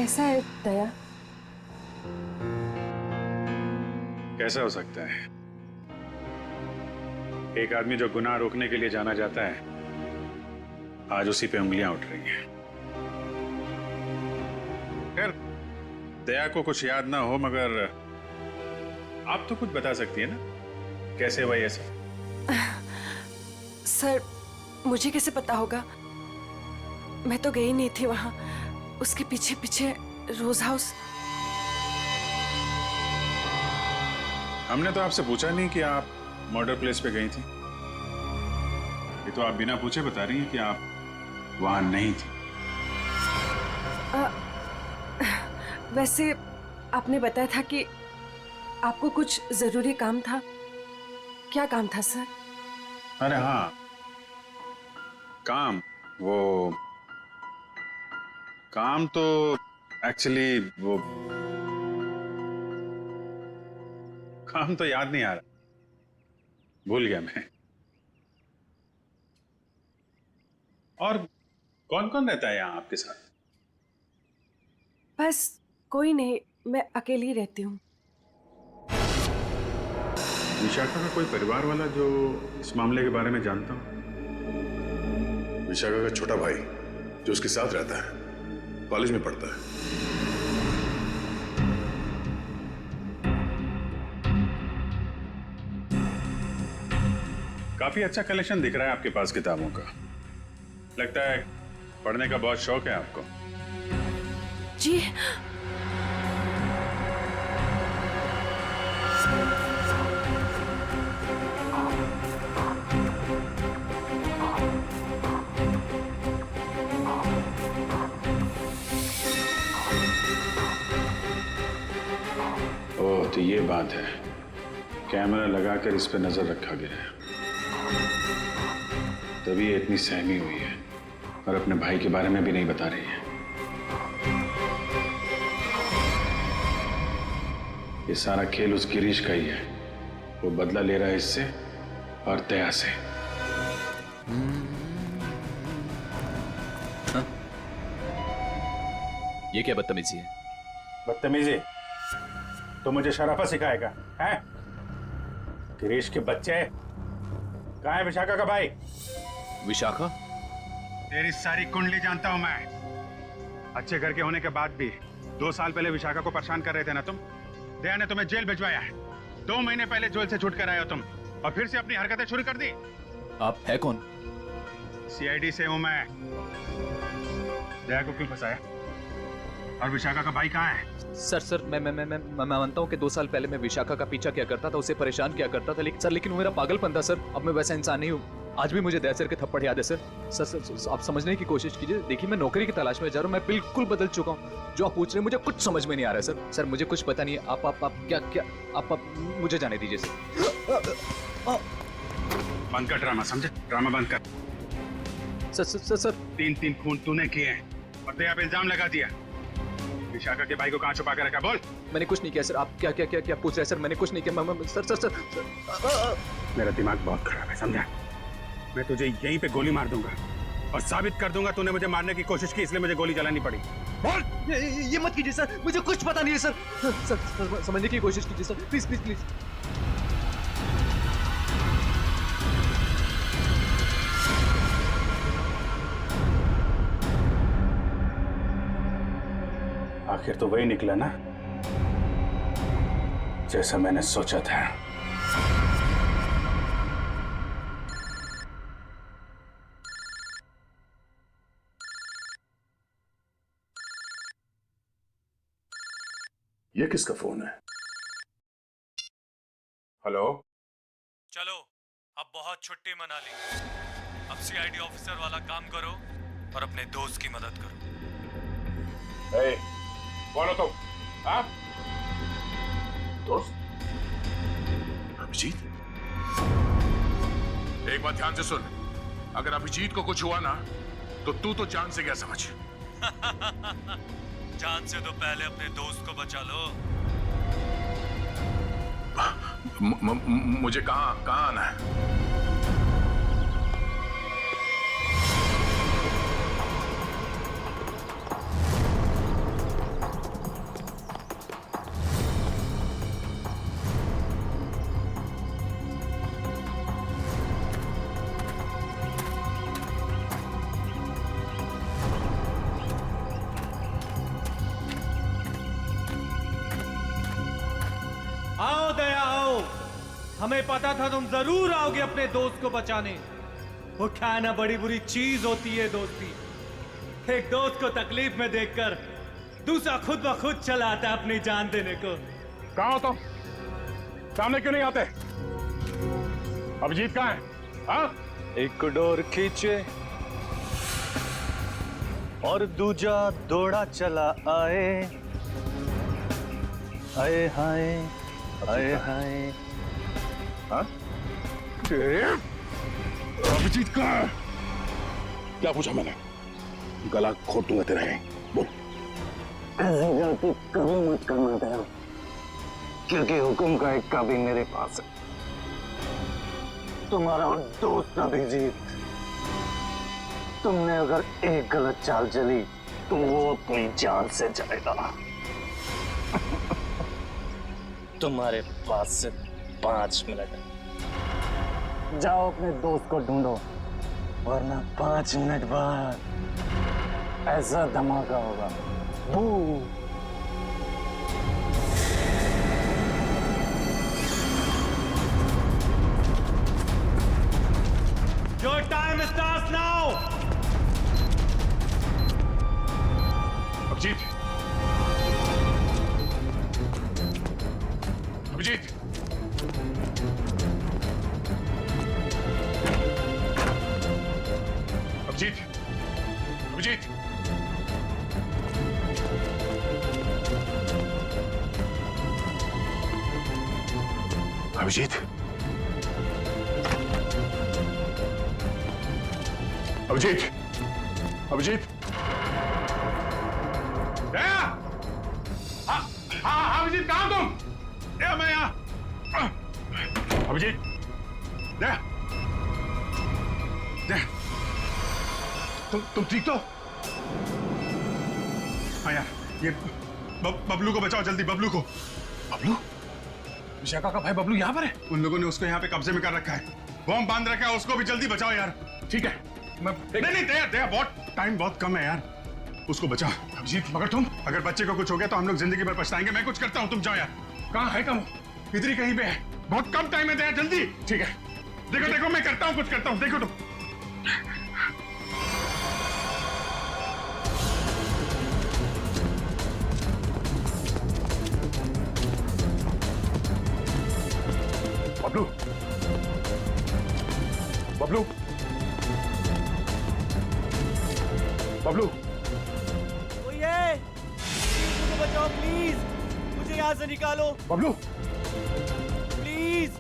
कैसा है दया? कैसा हो सकता है? एक आदमी जो गुनाह रोकने के लिए जाना जाता है, आज उसी पे उंगलियां उठ रही हैं। खैर, दया को कुछ याद ना हो, मगर आप तो कुछ बता सकती है ना, कैसे हुआ ये सब? सर, मुझे कैसे पता होगा? मैं तो गई नहीं थी वहां। उसके पीछे पीछे रोज हाउस। हमने तो आपसे पूछा नहीं कि आप मर्डर प्लेस पे गई थी। ये तो आप बिना पूछे बता रही हैं कि आप वहां नहीं थी। वैसे आपने बताया था कि आपको कुछ जरूरी काम था। क्या काम था सर? अरे हाँ, काम। वो काम तो एक्चुअली वो काम तो याद नहीं आ रहा, भूल गया मैं। और कौन कौन रहता है यहाँ आपके साथ? बस कोई नहीं, मैं अकेली रहती हूँ। विशाखा का कोई परिवार वाला जो इस मामले के बारे में जानता हो? विशाखा का छोटा भाई जो उसके साथ रहता है, कॉलेज में पढ़ता है। काफी अच्छा कलेक्शन दिख रहा है आपके पास किताबों का। लगता है पढ़ने का बहुत शौक है आपको। जी। ओह, तो ये बात है। कैमरा लगाकर इस पे नजर रखा गया है, तभी ये इतनी सहमी हुई है और अपने भाई के बारे में भी नहीं बता रही है। ये सारा खेल उस गिरीश का ही है। वो बदला ले रहा है इससे और दया से। हाँ? ये क्या बदतमीजी है? बदतमीजी? तो मुझे शराफत सिखाएगा है? गिरीश के बच्चे। कहाँ है विशाखा का भाई? विशाखा? तेरी सारी कुंडली जानता हूं मैं। अच्छे घर के होने के बाद भी 2 साल पहले विशाखा को परेशान कर रहे थे ना तुम। दया ने तुम्हें जेल भिजवाया है। 2 महीने पहले जेल से छूट कर आए हो तुम, और फिर से अपनी हरकतें शुरू कर दी। आप है कौन? सीआईडी से हूं मैं। दया को क्यों फंसाया? और विशाखा का भाई कहाँ है? सर मैं मानता हूँ कि 2 साल पहले मैं विशाखा का पीछा किया करता था, उसे परेशान किया करता था, लेकिन वो मेरा पागलपन था सर। अब मैं वैसा इंसान नहीं हूँ। आज भी मुझे दया सर के थप्पड़ याद है सर। सर आप समझने की कोशिश कीजिए। देखिए, मैं नौकरी की तलाश में जा रहा हूँ। मैं बिल्कुल बदल चुका हूँ। जो आप पूछ रहे हैं मुझे कुछ समझ में नहीं आ रहा है सर। मुझे कुछ पता नहीं है। आप क्या आप मुझे जाने दीजिए सर। बंद कर ड्रामा, समझे? ड्रामा बंद कर। सर 3 खून तूने किए हैं और दया पे इल्जाम लगा दिया। विशाखा के भाई को कहाँ छुपा कर रखा? बोल। मैंने कुछ नहीं किया सर। आप क्या पूछ रहे हैं सर? मैंने कुछ नहीं किया। सर मेरा दिमाग बहुत खराब है, समझा? मैं तुझे यहीं पे गोली मार दूंगा और साबित कर दूंगा तूने मुझे मारने की कोशिश की, इसलिए मुझे गोली चलानी पड़ी। बोल। ये मत कीजिए सर, मुझे कुछ पता नहीं है सर। सर समझने की कोशिश कीजिए सर, प्लीज। आखिर तो वही निकला ना, जैसा मैंने सोचा था। ये किसका फोन है? हेलो। चलो, अब बहुत छुट्टी मना ली। अब सीआईडी ऑफिसर वाला काम करो और अपने दोस्त की मदद करो। ए, कौन हो तुम? हाँ? दोस्त? अभिजीत? एक बात ध्यान से सुन, अगर अभिजीत को कुछ हुआ ना तो तू तो जान से गया समझ। जान से तो पहले अपने दोस्त को बचा लो। मुझे कहाँ आना है? आओ दया आओ, हमें पता था तुम जरूर आओगे अपने दोस्त को बचाने। वो क्या ना बड़ी बुरी चीज होती है दोस्ती। एक दोस्त को तकलीफ में देखकर दूसरा खुद ब खुद चला आता है अपनी जान देने को। कहाँ हो तुम? सामने क्यों नहीं आते? अभिजीत कहाँ है? हाँ? एक डोर खींचे और दूजा दौड़ा चला आए, आए हाय आए हाय। हाँ? अभिजीत कहाँ है? क्या पूछा मैंने? गला घोटूंगा तेरा है। बोल। ऐसी गलती कभी मत करना दया, क्योंकि हुक्म का एक कभी मेरे पास है। तुम्हारा दोस्त अभिजीत, तुमने अगर एक गलत चाल चली तो वो अपनी जान से जाएगा। तुम्हारे पास से 5 मिनट है। जाओ अपने दोस्त को ढूंढो, वरना 5 मिनट बाद ऐसा धमाका होगा। बू। Your time starts now. Abhijit, Abhijit, Abhijit, Abhijit, Abhijit, Abhijit, Abhijit, दया! हाँ, हाँ, अभिजीत कहाँ हो तुम? दया, मैं यहाँ। अभिजीत, दया, दया, तुम ठीक तो? हाँ यार, ये बबलू को बचाओ जल्दी, बबलू को। बबलू? विशाखा का भाई बबलू यहाँ पर है? उन लोगों ने उसको यहाँ पे कब्जे में कर रखा है, बॉम्ब बांध रखा है, उसको भी जल्दी बचाओ यार। ठीक है, मैं नहीं दया, दया, बहुत टाइम बहुत कम है यार, उसको बचाओ। अभिजीत, मगर तुम, अगर बच्चे को कुछ हो गया तो हम लोग जिंदगी भर पछताएंगे। मैं कुछ करता हूँ, तुम जाओ यार। कहाँ है? कम इधर ही कहीं पे है, बहुत कम टाइम है दया, जल्दी। ठीक है, देखो देखो मैं करता हूँ, कुछ करता हूँ, देखो तुम। बबलू, बबलू, बबलू, ओए, मुझे बचाओ प्लीज, मुझे यहाँ से निकालो Bablu, please,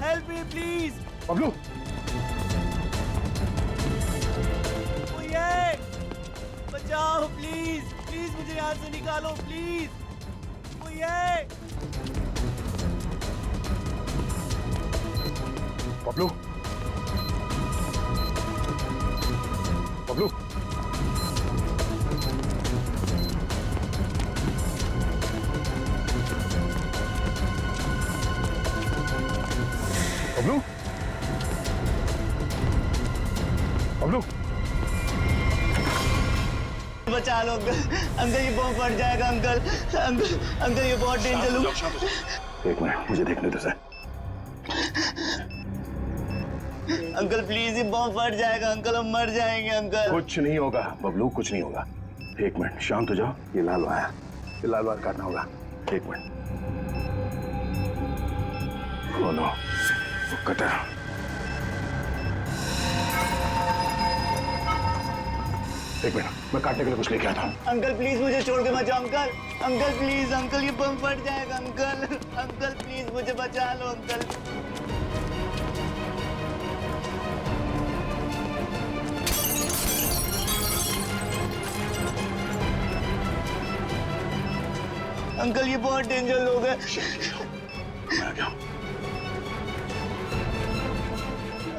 help me please. Bablu, ओए, बचाओ प्लीज, प्लीज मुझे यहाँ से निकालो प्लीज। ओए, बबलू, बबलू, बबलू, बबलू, बचा लो अंकल, अंकल ये बॉम्ब फट जाएगा अंकल, अंकल, अंकल ये बहुत डेंजर है। एक मिनट, मुझे देखने दो सर। अंकल प्लीज ये बॉम्ब फट जाएगा अंकल, हम मर जाएंगे अंकल। कुछ नहीं होगा बबलू, कुछ नहीं होगा। एक मिनट, शांत हो जाओ। ये लाल आया, ये लाल वार काटना होगा। एक मिनट। ओ नो, वो कटा। एक मिनट, मैं काटने के लिए कुछ लेके आता हूँ। अंकल प्लीज मुझे छोड़ के मत जाओ अंकल, अंकल प्लीज, अंकल ये बम फट जाएगा अंकल, अंकल प्लीज मुझे बचा लो अंकल। अंकल ये बहुत डेंजर लोग हैं। मैं आ गया हूँ।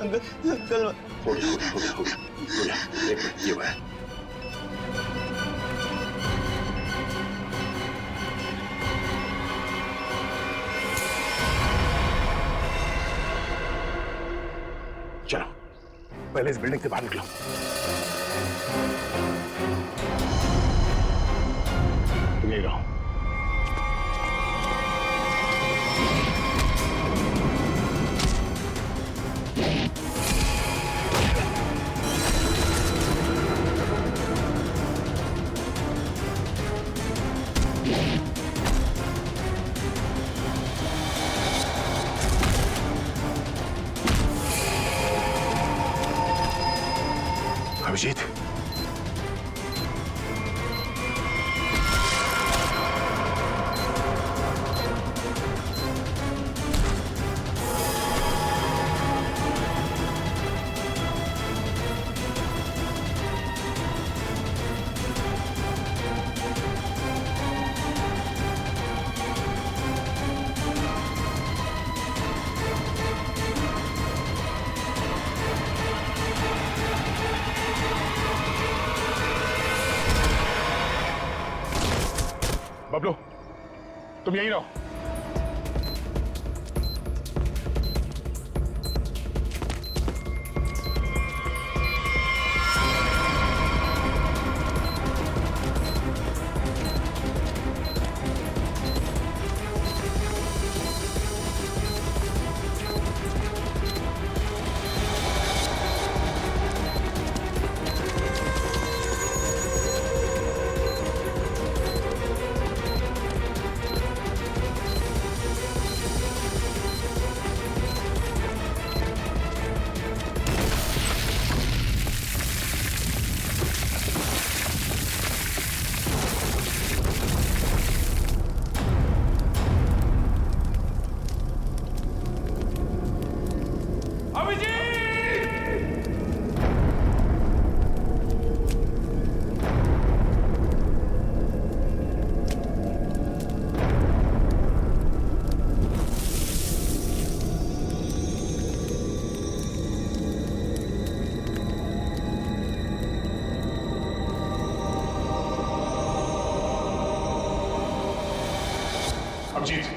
अंकल, अंकल हो गया, हो गया, हो गया, हो गया, हो गया। एक मिनट, ये हुआ है। चलो, पहले इस बिल्डिंग से बाहर निकलो। तुम यही रहो। अभिजीत, बबलू तुम यहीं रहो। अभिजीत,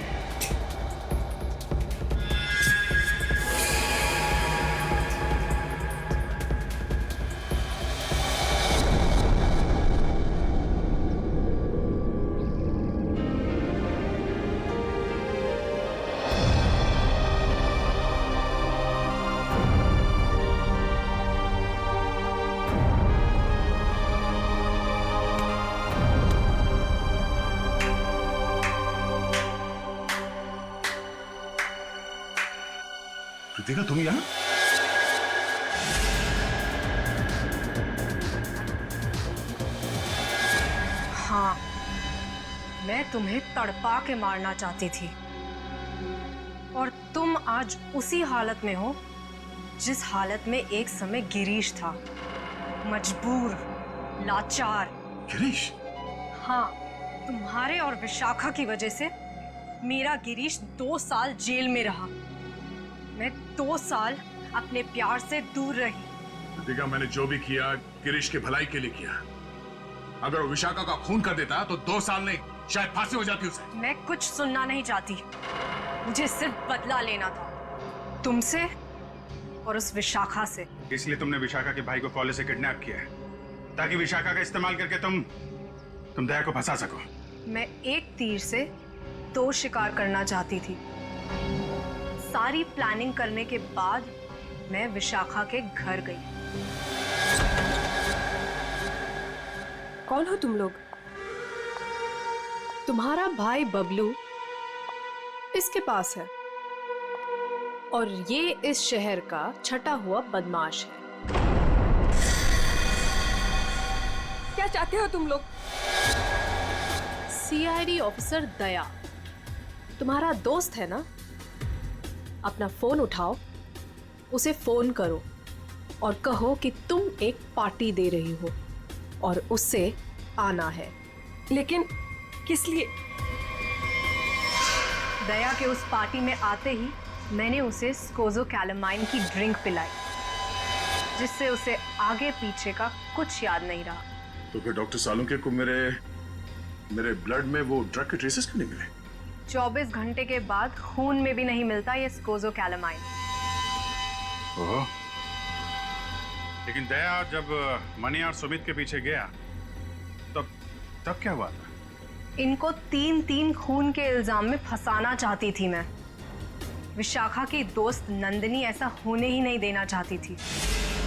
कृतिका तुम यहाँ? हाँ, मैं तुम्हें तड़पा के मारना चाहती थी और तुम आज उसी हालत में हो जिस हालत में एक समय गिरीश था, मजबूर, लाचार। गिरीश? हाँ, तुम्हारे और विशाखा की वजह से मेरा गिरीश 2 साल जेल में रहा। मैं 2 साल अपने प्यार से दूर रही। कृतिका, मैंने जो भी किया गिरीश की भलाई के लिए किया। अगर वो विशाखा का खून कर देता तो 2 साल नहीं, शायद फांसी हो जाती उसे। मैं कुछ सुनना नहीं चाहती, मुझे सिर्फ बदला लेना था, तुमसे और उस विशाखा से। इसलिए तुमने विशाखा के भाई को कॉलेज से किडनैप किया है ताकि विशाखा का इस्तेमाल करके तुम दया को फंसा सको। मैं एक तीर से 2 शिकार करना चाहती थी। सारी प्लानिंग करने के बाद मैं विशाखा के घर गई। कौन हो तुम लोग? तुम्हारा भाई बबलू इसके पास है और ये इस शहर का छटा हुआ बदमाश है। क्या चाहते हो तुम लोग? सीआईडी ऑफिसर दया तुम्हारा दोस्त है ना? अपना फोन उठाओ, उसे फोन करो और कहो कि तुम एक पार्टी दे रही हो और उससे आना है। लेकिन किस लिए? दया के उस पार्टी में आते ही मैंने उसे स्कोज़ोकैलामाइन की ड्रिंक पिलाई, जिससे उसे आगे पीछे का कुछ याद नहीं रहा। तो फिर डॉक्टर सालुंके को मेरे ब्लड में वो ड्रग के ट्रेसेस क्यों नहीं मिले? 24 घंटे के बाद खून में भी नहीं मिलता ये स्कोज़ोकैलामाइन। ओह, लेकिन दया जब मनी और सुमित के पीछे गया तब क्या हुआ था? इनको 3 खून के इल्जाम में फंसाना चाहती थी मैं। विशाखा की दोस्त नंदिनी ऐसा होने ही नहीं देना चाहती थी।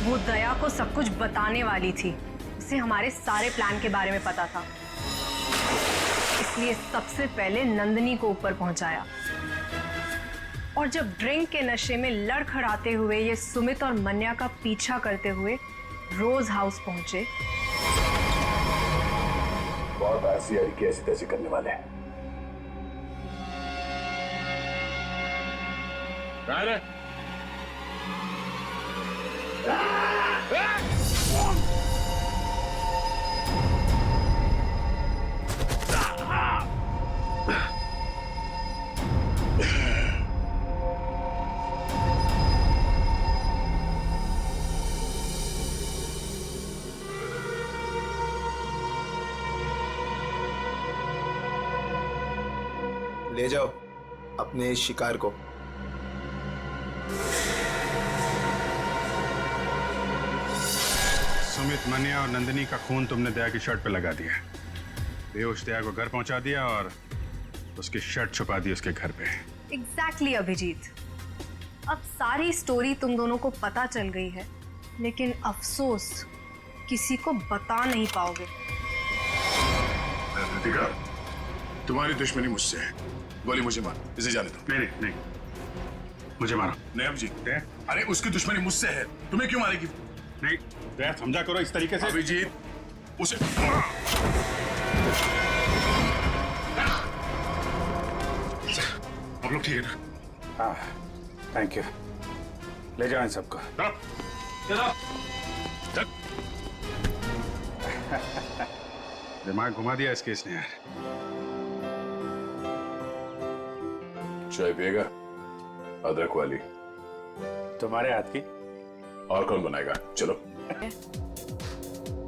वो दया को सब कुछ बताने वाली थी, उसे हमारे सारे प्लान के बारे में पता था, इसलिए सबसे पहले नंदिनी को ऊपर पहुंचाया। और जब ड्रिंक के नशे में लड़खड़ाते हुए ये सुमित और मन्या का पीछा करते हुए रोज हाउस पहुंचे। बहुत ऐसी हरकतें ऐसी तैसी करने वाले हैं। कहाँ है? ले जाओ अपने इस शिकार को। सुमित, मनिया और नंदिनी का खून तुमने दया की शर्ट पे लगा दिया। बेहोश दया को घर पहुंचा दिया और उसकी शर्ट छुपा दी उसके घर पे। एग्जैक्टली अभिजीत, अब सारी स्टोरी तुम दोनों को पता चल गई है, लेकिन अफसोस किसी को बता नहीं पाओगे। रितिका, तुम्हारी दुश्मनी मुझसे है। गोली मुझे मार, इसे जाने दो। नहीं नहीं, मुझे मारो। नहीं अभिजीत, अरे उसकी दुश्मनी मुझसे है, तुम्हें क्यों मारेगी? नहीं दया, समझा करो इस तरीके से। अभिजीत, उसे आप लोग ठीक है ना? हाँ, थैंक यू। ले जाओ इन सबको। दिमाग घुमा दिया इस केस ने यार। चाय पिएगा? अदरक वाली। तुम्हारे हाथ की। और कौन बनाएगा? चलो।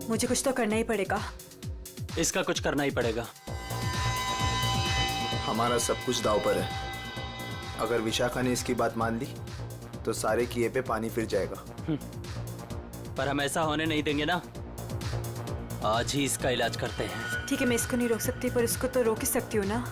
मुझे कुछ तो करना ही पड़ेगा। इसका कुछ करना ही पड़ेगा। हमारा सब कुछ दांव पर है। अगर विशाखा ने इसकी बात मान ली तो सारे किए पे पानी फिर जाएगा। पर हम ऐसा होने नहीं देंगे ना। आज ही इसका इलाज करते हैं। ठीक है, मैं इसको नहीं रोक सकती, पर इसको तो रोक ही सकती हूँ ना।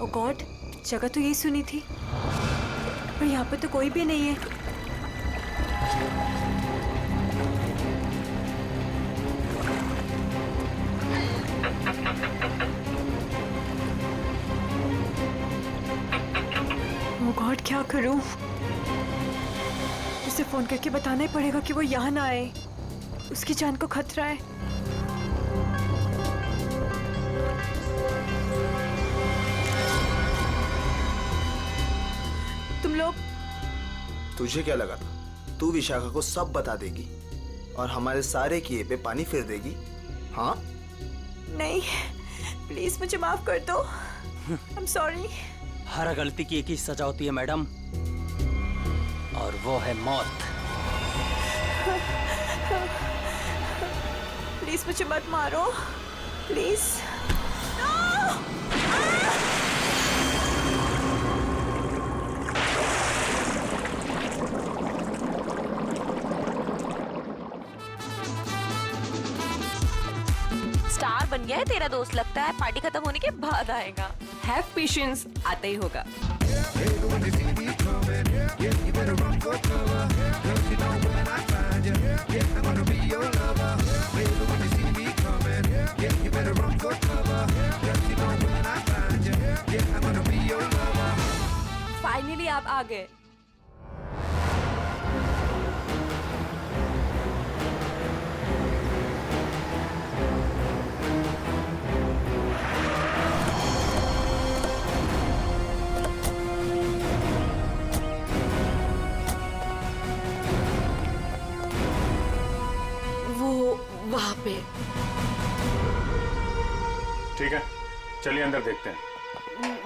ओ गॉड, जगह तो यही सुनी थी, पर यहाँ पे तो कोई भी नहीं है। ओ गॉड, क्या करूं? उसे फोन करके बताना ही पड़ेगा कि वो यहाँ ना आए। उसकी जान को खतरा है। तुम लोग, तुझे क्या लगा था तू विशाखा को सब बता देगी और हमारे सारे किए पे पानी फिर देगी? हाँ? नहीं, प्लीज मुझे माफ कर दो। I am sorry. हर गलती की एक ही सजा होती है मैडम, और वो है मौत। प्लीज मुझे मत मारो, प्लीज। स्टार बन गया है तेरा दोस्त, लगता है पार्टी खत्म होने के बाद आएगा। हैव पेशेंस, आता ही होगा। फाइनली आप आ गए। वहां पे। ठीक है, चलिए अंदर देखते हैं।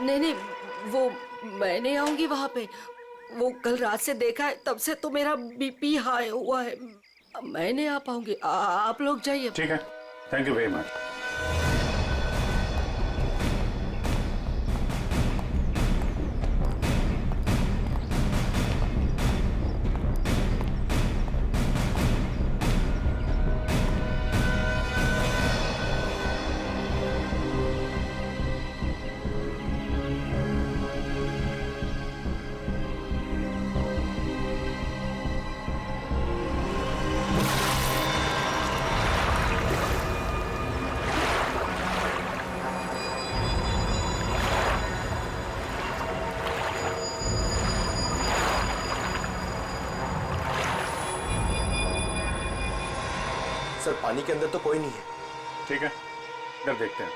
नहीं, वो मैं नहीं आऊंगी वहां पे। वो कल रात से देखा है, तब से तो मेरा बीपी हाई हुआ है। मैं नहीं आ पाऊंगी, आप लोग जाइए। ठीक है, thank you very much. Sir पानी के अंदर तो कोई नहीं है। ठीक है, इधर देखते हैं।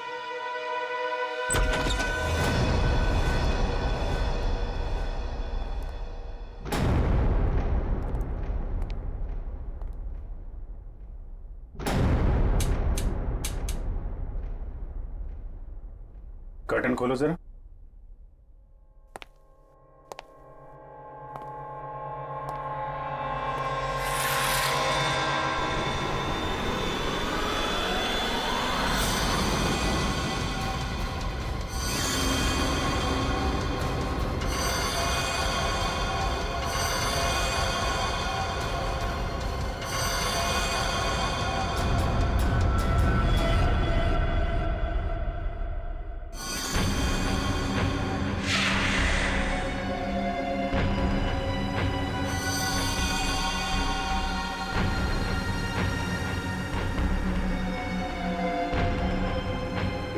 कर्टन खोलो जरा।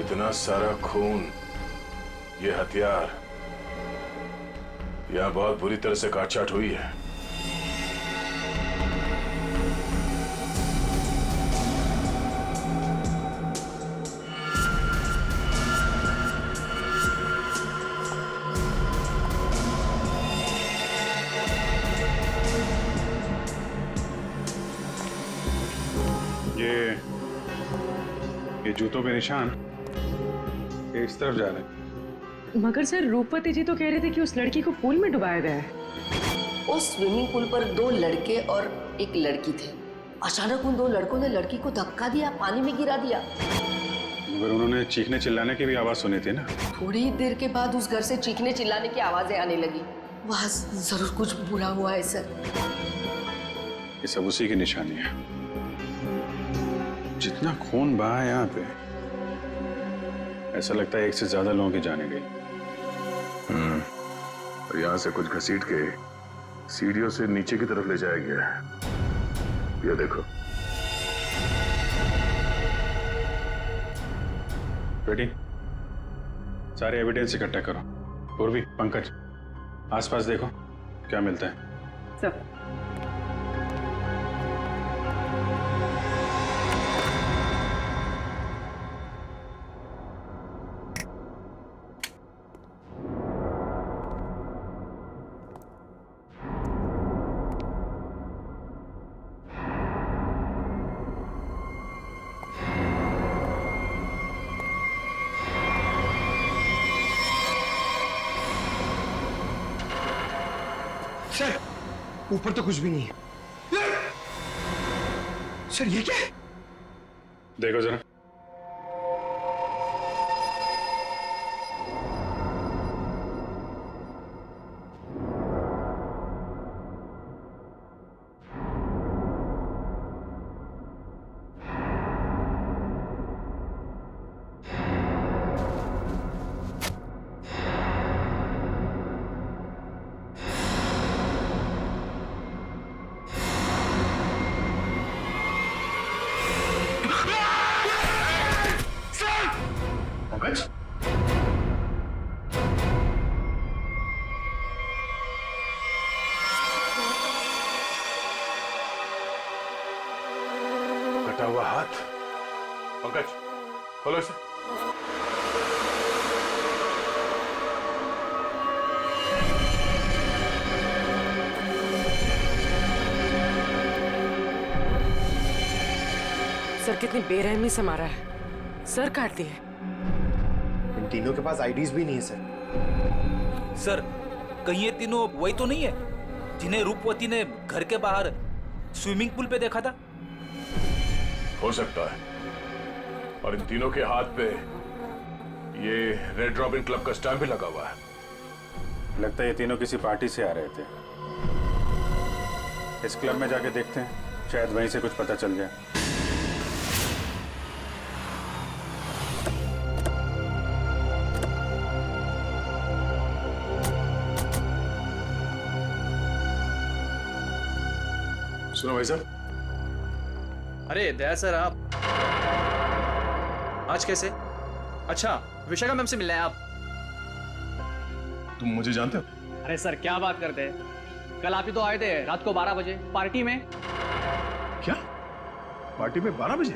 इतना सारा खून, ये हथियार, यहां बहुत बुरी तरह से काटछाट हुई है। ये जूतों के निशान ये इस तरफ जा रहे हैं। मगर सर रूपवती जी तो कह रहे थे कि उस लड़की को पूल में डुबाया गया है। उस स्विमिंग पूल पर 2 लड़के और एक लड़की थे। अचानक उन 2 लड़कों ने लड़की को धक्का दिया, पानी में गिरा दिया। मगर उन्होंने चीखने चिल्लाने की भी आवाज सुनी थी ना। थोड़ी देर के बाद उस घर से चीखने चिल्लाने की आवाजें आने लगी। वहां जरूर कुछ बुरा हुआ है सर। ये सब उसी की निशानी है। जितना खून बहा है यहाँ पे, ऐसा लगता है 1 से ज्यादा लोगों की जाने गई। और यहाँ से कुछ घसीट के सीढ़ियों से नीचे की तरफ ले जाया गया है। ये देखो। बेटी, सारे एविडेंस इकट्ठा करो। पूर्वी, पंकज, आसपास देखो क्या मिलता है। सब सर ऊपर तो कुछ भी नहीं है। सर ये क्या है? देखो जरा। पंकज, कटा हुआ हाथ। पंकज, खोलो इसे। सर कितनी बेरहमी से मारा है। सर काट दिए। इन तीनों के पास आईडीज भी नहीं है सर। सर कहीं ये तीनों वही तो नहीं है जिन्हें रूपवती ने घर के बाहर स्विमिंग पूल पे देखा था? हो सकता है। और इन तीनों के हाथ पे ये रेड रॉबिन क्लब का स्टैम्प भी लगा हुआ है। लगता है ये तीनों किसी पार्टी से आ रहे थे। इस क्लब में जाके देखते हैं, शायद वहीं से कुछ पता चल जाए। सुनो भाई साहब। अरे दया सर, आप आज कैसे? अच्छा, विशाखा मैम से मिलना है आप? तुम मुझे जानते हो? अरे सर क्या बात करते हैं, कल आप ही तो आए थे रात को 12 बजे पार्टी में। क्या? पार्टी में 12 बजे?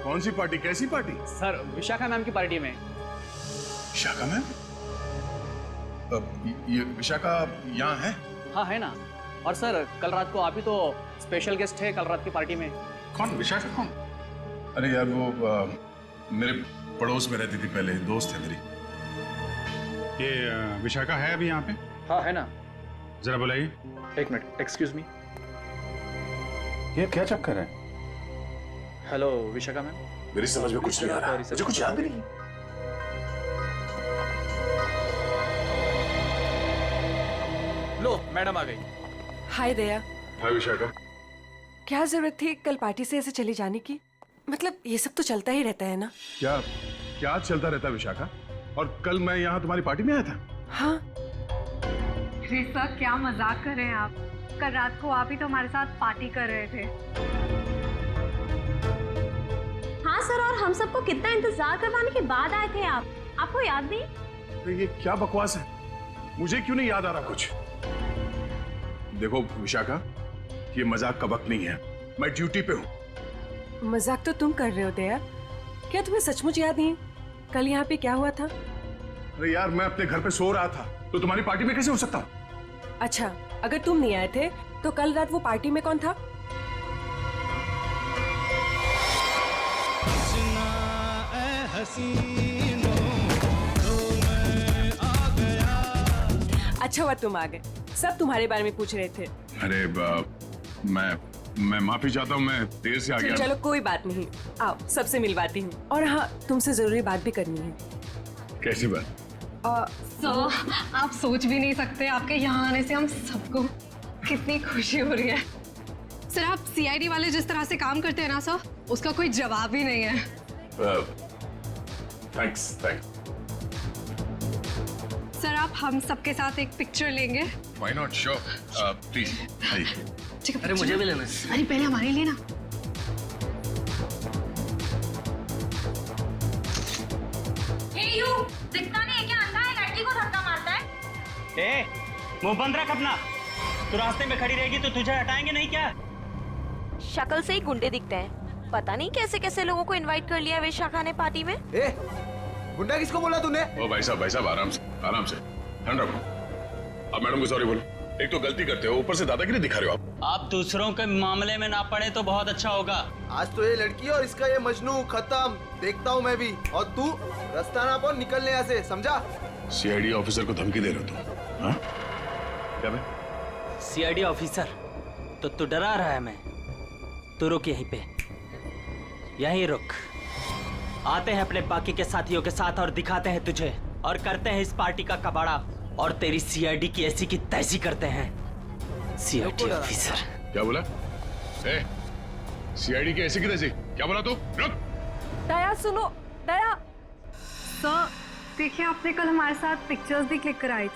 कौन सी पार्टी, कैसी पार्टी? सर विशाखा मैम की पार्टी में। विशाखा मैम? ये विशाखा यहाँ है? हाँ है ना। और सर कल रात को आप ही तो स्पेशल गेस्ट है कल रात की पार्टी में। कौन? विशाखा कौन? अरे यार वो मेरे पड़ोस में रहती थी पहले, दोस्त है मेरी। ये विशाखा है अभी यहाँ पे? हाँ है ना। जरा बुलाइए। एक मिनट, एक्सक्यूज मी। ये क्या चक्कर है? Hello Vishakha ma'am. मेरी समझ में कुछ नहीं आ रहा, मुझे कुछ याद भी नहीं। लो मैडम आ गई। हाय दया। हाय विशाखा। क्या जरूरत थी कल पार्टी से ऐसे चले जाने की? मतलब ये सब तो चलता ही रहता है ना। क्या क्या चलता रहता है विशाखा? और कल मैं यहाँ तुम्हारी पार्टी में आया था। हाँ। अरे सर क्या मजाक कर रहे हैं आप? कल रात को आप ही तो हमारे साथ पार्टी कर रहे थे। हाँ सर, और हम सबको कितना इंतजार करवाने के बाद आए थे आप, आपको याद नहीं? तो ये क्या बकवास है? मुझे क्यों नहीं याद आ रहा कुछ? देखो विशाखा, ये मजाक का वक्त नहीं है, मैं ड्यूटी पे हूँ। मजाक तो तुम कर रहे हो दया। क्या तुम्हें सचमुच याद नहीं कल यहाँ पे क्या हुआ था? अरे यार मैं अपने घर पे सो रहा था, तो तुम्हारी पार्टी में कैसे हो सकता हूँ? अच्छा, अगर तुम नहीं आए थे तो कल रात वो पार्टी में कौन था? अच्छा हुआ तुम आ गए, सब तुम्हारे बारे में पूछ रहे थे। अरे मैं माफी चाहता हूँ, मैं देर से आ गया। चलो कोई बात नहीं, आओ सबसे मिलवाती हूँ। और हाँ, तुमसे जरूरी बात भी करनी है। कैसी बात? सर आप सोच भी नहीं सकते, आपके यहाँ आने से हम सबको कितनी खुशी हो रही है। सर आप सीआईडी वाले जिस तरह से काम करते हैं ना सर, उसका कोई जवाब ही नहीं है। थैंक्स। सर आप हम सबके साथ एक पिक्चर लेंगे? Why not? Sure. Please. ठीक है। अरे मुझे भी लेना है। अरे पहले हमारे लिए ना। दिखता नहीं है क्या? अंधा है, लड़की को धक्का मारता है। ए, मुंह बंद रख अपना। तू रास्ते में खड़ी रहेगी तो तुझे हटाएंगे नहीं क्या? शक्ल से ही गुंडे दिखते हैं, पता नहीं कैसे कैसे लोगों को इनवाइट कर लिया विशाखा ने पार्टी में। ए, गुंडा किसको बोला तूने? ओ भाई साहब आराम से ठंड रखो। अब मैडम को सॉरी बोलो। एक तो गलती करते हो, ऊपर से दादागिरी दिखा रहे हो आप। आप दूसरों के मामले में ना पड़े तो बहुत अच्छा होगा। आज तो ये लड़की और इसका ये मजनू खत्म, देखता हूँ मैं भी। और तू रास्ता ना पाओ, निकलने यहाँ से, समझा? सीआईडी ऑफिसर को धमकी दे रहे हो तुम? हाँ? क्या बे? सीआईडी ऑफिसर तो तू डरा रहा है? मैं तू रुक यहीं पे, यहीं रुक। आते हैं अपने बाकी के साथियों के साथ और दिखाते हैं तुझे, और करते हैं इस पार्टी का कबाड़ा, और तेरी सीआईडी की ऐसी की तैसी करते हैं। CID officer. क्या बोला? ए, सीआईडी की ऐसी की तैसी? क्या बोला तू? रुक। दया सुनो, दया। सर देखिए, आपने कल हमारे साथ पिक्चर्स भी क्लिक कराई थी।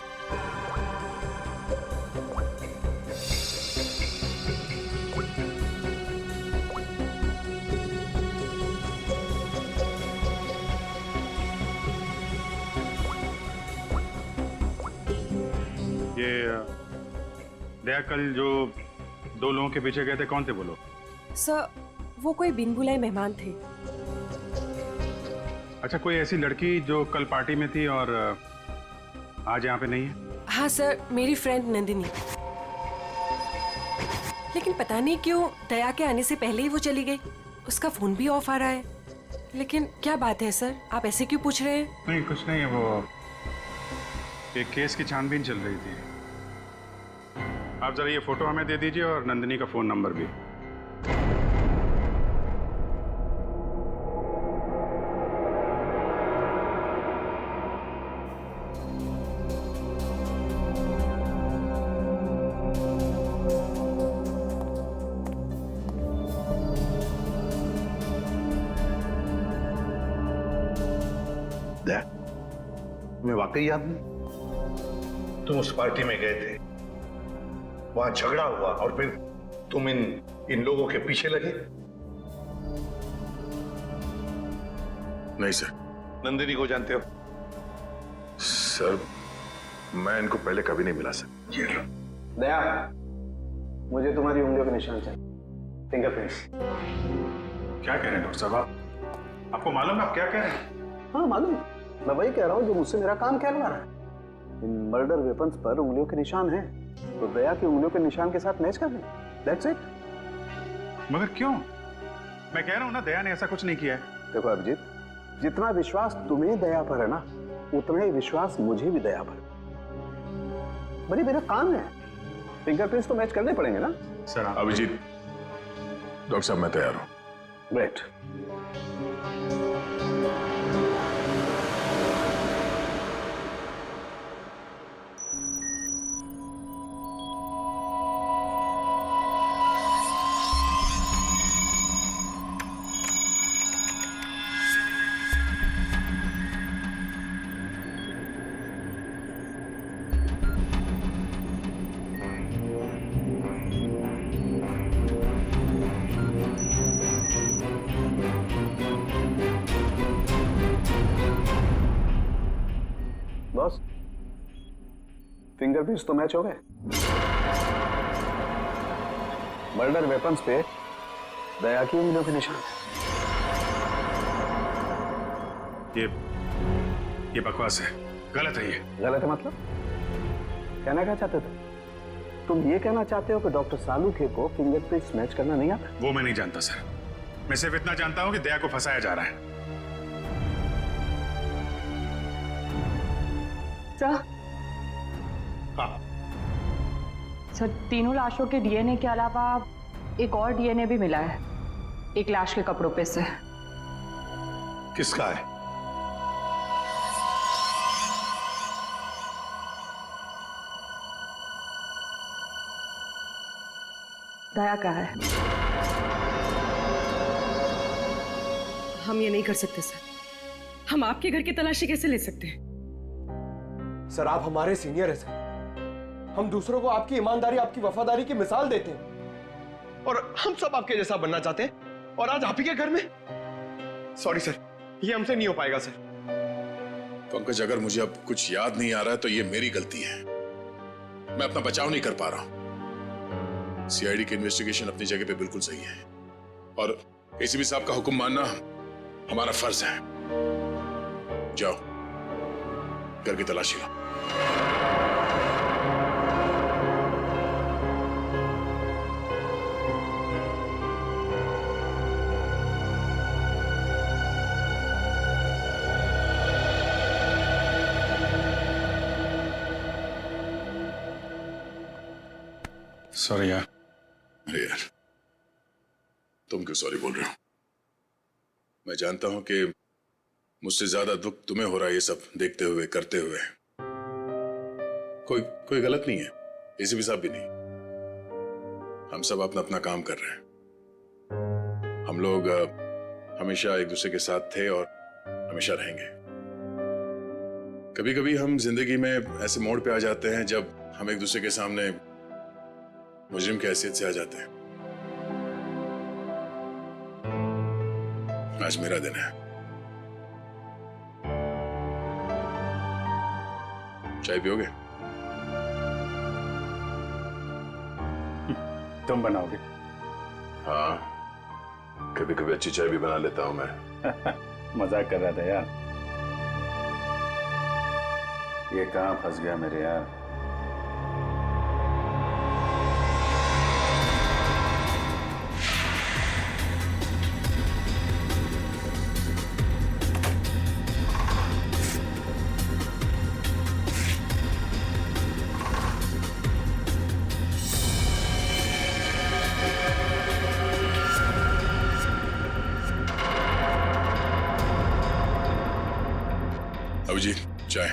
दया, कल जो 2 लोगों के पीछे गए थे, कौन थे वो लोग? सर वो कोई बिन बुलाए मेहमान थे। अच्छा, कोई ऐसी लड़की जो कल पार्टी में थी और आज यहाँ पे नहीं है? हाँ सर, मेरी फ्रेंड नंदिनी। लेकिन पता नहीं क्यों दया के आने से पहले ही वो चली गई। उसका फोन भी ऑफ आ रहा है। लेकिन क्या बात है सर, आप ऐसे क्यों पूछ रहे हैं? नहीं, कुछ नहीं है। वो एक केस की छानबीन चल रही थी। आप जरा ये फोटो हमें दे दीजिए और नंदिनी का फोन नंबर भी। तुम्हें वाकई याद नहीं? तुम उस पार्टी में गए थे, वहां झगड़ा हुआ और फिर तुम इन लोगों के पीछे लगे? नहीं सर। नंदिनी को जानते हो? सर मैं इनको पहले कभी नहीं मिला सर। दया, मुझे तुम्हारी उंगलियों के निशान चाहिए। फिंगरप्रिंट्स। क्या कह रहे हैं डॉक्टर साहब आप? आपको मालूम है आप क्या कह रहे हैं? हाँ मालूम, मैं वही कह रहा हूँ जो मुझसे मेरा काम कहलवा रहा है। इन मर्डर वेपन्स पर उंगलियों के निशान हैं, तो दया की उंगलियों के निशान के साथ मैच कर दें। That's it. मगर क्यों? मैं कह रहा हूँ ना, दया ने ऐसा कुछ नहीं किया है। देखो अभिजीत, जितना विश्वास तुम्हें दया पर है ना, उतना ही विश्वास मुझे भी दया पर। बड़ी मेरा काम है, फिंगरप्रिंट्स तो मैच करने पड़ेंगे ना सर। अभिजीत, डॉक्टर साहब मैं तैयार हूं। ग्रेट। बॉस, फिंगरप्रिंट्स तो मैच हो गए। मर्डर वेपन्स पे दया की उंगलियों के निशान। ये बकवास है, गलत है। ये गलत है मतलब? कहना क्या चाहते थे तुम? ये कहना चाहते हो कि डॉक्टर सालूखे को फिंगरप्रिंट्स मैच करना नहीं आता? वो मैं नहीं जानता सर। मैं सिर्फ इतना जानता हूं कि दया को फंसाया जा रहा है। हाँ। सर, तीनों लाशों के डीएनए के अलावा एक और डीएनए भी मिला है, एक लाश के कपड़ों पे से। किसका है? दया का है। हम ये नहीं कर सकते सर। हम आपके घर की तलाशी कैसे ले सकते हैं? सर, आप हमारे सीनियर हैं सर। हम दूसरों को आपकी ईमानदारी, आपकी वफादारी की मिसाल देते हैं, और हम सब आपके जैसा बनना चाहते हैं, और आज आप ही के घर में। सॉरी सर, ये हमसे नहीं हो पाएगा सर। पंकज, अगर मुझे अब कुछ याद नहीं आ रहा है तो ये मेरी गलती है। मैं अपना बचाव नहीं कर पा रहा हूं। सीआईडी की इन्वेस्टिगेशन अपनी जगह पे बिल्कुल सही है, और एसीपी साहब का हुक्म मानना हमारा फर्ज है। जाओ, घर की तलाशी लो। सॉरी यार। अरे यार, तुम क्यों सॉरी बोल रहे हो? मैं जानता हूं कि मुझसे ज्यादा दुख तुम्हें हो रहा है ये सब देखते हुए, करते हुए। कोई गलत नहीं है, एसीपी साहब भी नहीं। हम सब अपना अपना काम कर रहे हैं। हम लोग हमेशा एक दूसरे के साथ थे और हमेशा रहेंगे। कभी कभी हम जिंदगी में ऐसे मोड़ पे आ जाते हैं जब हम एक दूसरे के सामने मुजरिम की हैसियत से आ जाते हैं। आज मेरा दिन है। चाय पियोगे? तुम बनाओगे? हाँ, कभी कभी अच्छी चाय भी बना लेता हूं मैं। मजाक कर रहा था यार। ये कहां फंस गया मेरे यार। अभिजीत, चाय।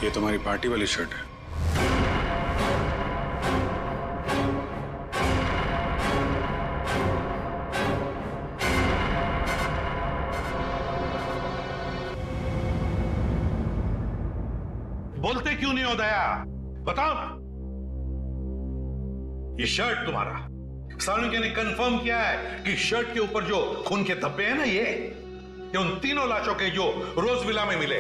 ये तुम्हारी पार्टी वाली शर्ट है। बोलते क्यों नहीं हो दया? बताओ ना। ये शर्ट तुम्हारा, सालूखे ने कंफर्म किया है कि शर्ट के ऊपर जो खून के धब्बे हैं ना, ये उन तीनों लाशों के जो रोज विला में मिले।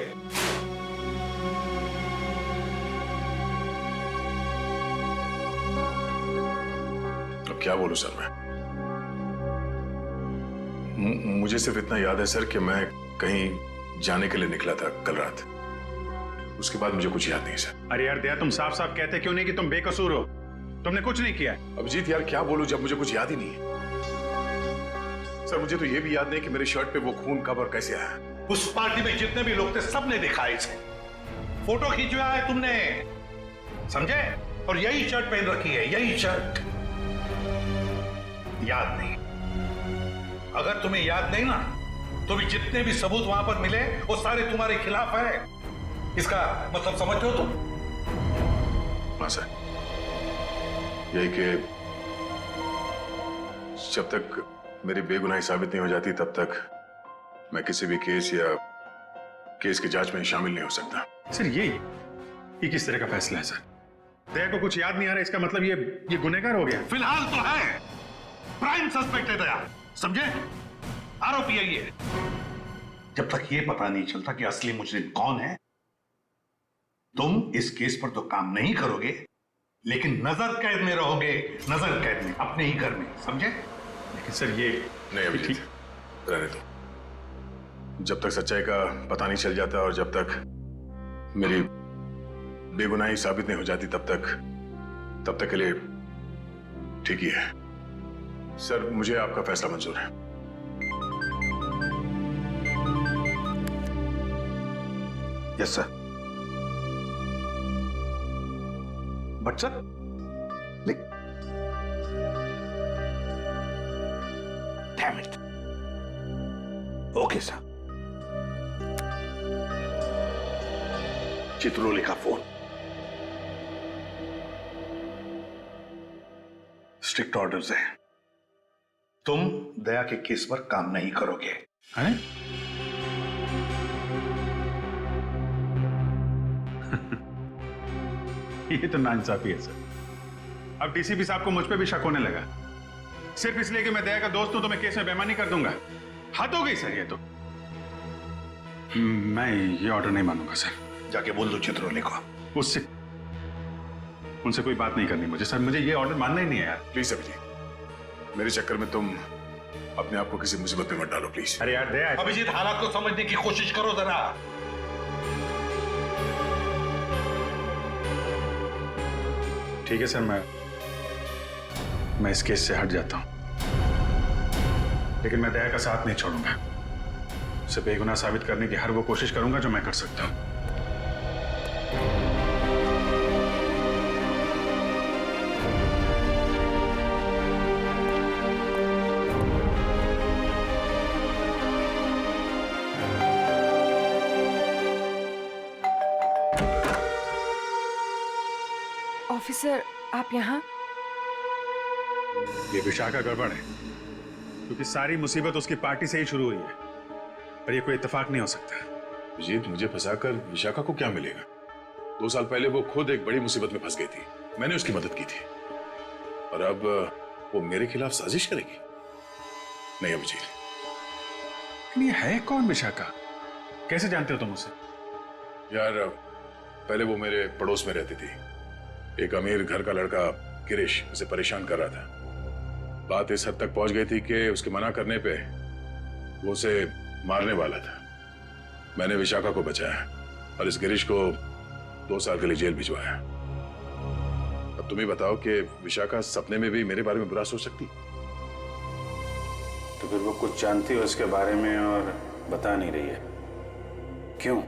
क्या बोलूं सर मैं। मुझे सिर्फ इतना याद है सर कि मैं कहीं जाने के लिए निकला था कल रात। उसके बाद मुझे कुछ याद नहीं सर। अरे यार दया, तुम साफ साफ कहते क्यों नहीं कि तुम बेकसूर हो? तुमने कुछ नहीं किया। अभिजीत यार क्या बोलूं जब मुझे कुछ याद ही नहीं है। सर मुझे तो ये भी याद नहीं कि मेरी शर्ट पे वो खून कब और कैसे आया। उस पार्टी में जितने भी लोग थे सबने दिखा इसे। फोटो खींचवाया है तुमने, समझे? और यही शर्ट पहन रखी है, यही शर्ट। याद नहीं? अगर तुम्हें याद नहीं ना, तो भी जितने भी सबूत वहां पर मिले वो सारे तुम्हारे खिलाफ है। इसका मतलब समझते हो तुम? हाँ सर, यही कि जब तक मेरी बेगुनाही साबित नहीं हो जाती तब तक मैं किसी भी केस या केस की जांच में शामिल नहीं हो सकता। सर ये किस तरह का फैसला है सर? दया को कुछ याद नहीं आ रहा, इसका मतलब ये गुनहगार हो गया? फिलहाल तो है, प्राइम सस्पेक्ट है दया, समझे? आरोपी है ये। जब तक ये पता नहीं चलता कि असली मुजरिम कौन है, तुम इस केस पर तो काम नहीं करोगे, लेकिन नजर कैद में रहोगे, नजर कैद में, अपने ही घर में, समझे? लेकिन सर ये नहीं अभिजीत, रहने दो। जब तक सच्चाई का पता नहीं चल जाता और जब तक मेरी बेगुनाही साबित नहीं हो जाती तब तक के लिए ठीक ही है। सर मुझे आपका फैसला मंजूर है। Yes sir. But sir damn it. Okay sir. Chitrole का फोन। स्ट्रिक्ट ऑर्डर्स है, तुम दया के केस पर काम नहीं करोगे। हैं? ये तो नाइंसाफी है सर। अब डीसीपी साहब को मुझ पे भी शक होने लगा, सिर्फ इसलिए कि मैं दया का दोस्त हूं तो मैं केस में बेईमानी कर दूंगा। हद हो गई सर ये तो। मैं ये ऑर्डर नहीं मानूंगा सर। जाके बोल दो चित्रोले को। उनसे कोई बात नहीं करनी मुझे सर, मुझे ये ऑर्डर मानना ही नहीं है यार। प्लीज अभिजीत, मेरे चक्कर में तुम अपने आप को किसी मुसीबत में मत डालो प्लीज। अरे यार दया, अभिजीत हालात को समझने की कोशिश करो जरा। ठीक है सर, मैं इस केस से हट जाता हूं, लेकिन मैं दया का साथ नहीं छोड़ूंगा। उसे बेगुनाह साबित करने की हर वो कोशिश करूंगा जो मैं कर सकता हूं। ऑफिसर, आप यहाँ? ये विशाखा गड़बड़ है, क्योंकि सारी मुसीबत उसकी पार्टी से ही शुरू हुई है, और ये कोई इत्तेफाक नहीं हो सकता। अभिजीत, मुझे फंसाकर विशाखा को क्या मिलेगा? 2 साल पहले वो खुद एक बड़ी मुसीबत में फंस गई थी, मैंने उसकी मदद की थी, और अब वो मेरे खिलाफ साजिश करेगी? नहीं अभिजीत। ये है कौन विशाखा? कैसे जानते हो तुम उसे? यार पहले वो मेरे पड़ोस में रहती थी। एक अमीर घर का लड़का गिरीश उसे परेशान कर रहा था। बात इस हद तक पहुंच गई थी कि उसके मना करने पे वो उसे मारने वाला था। मैंने विशाखा को बचाया और इस गिरीश को 2 साल के लिए जेल भिजवाया। अब तुम ही बताओ कि विशाखा सपने में भी मेरे बारे में बुरा सोच सकती? तो फिर वो कुछ जानती हो उसके बारे में और बता नहीं रही है, क्यों?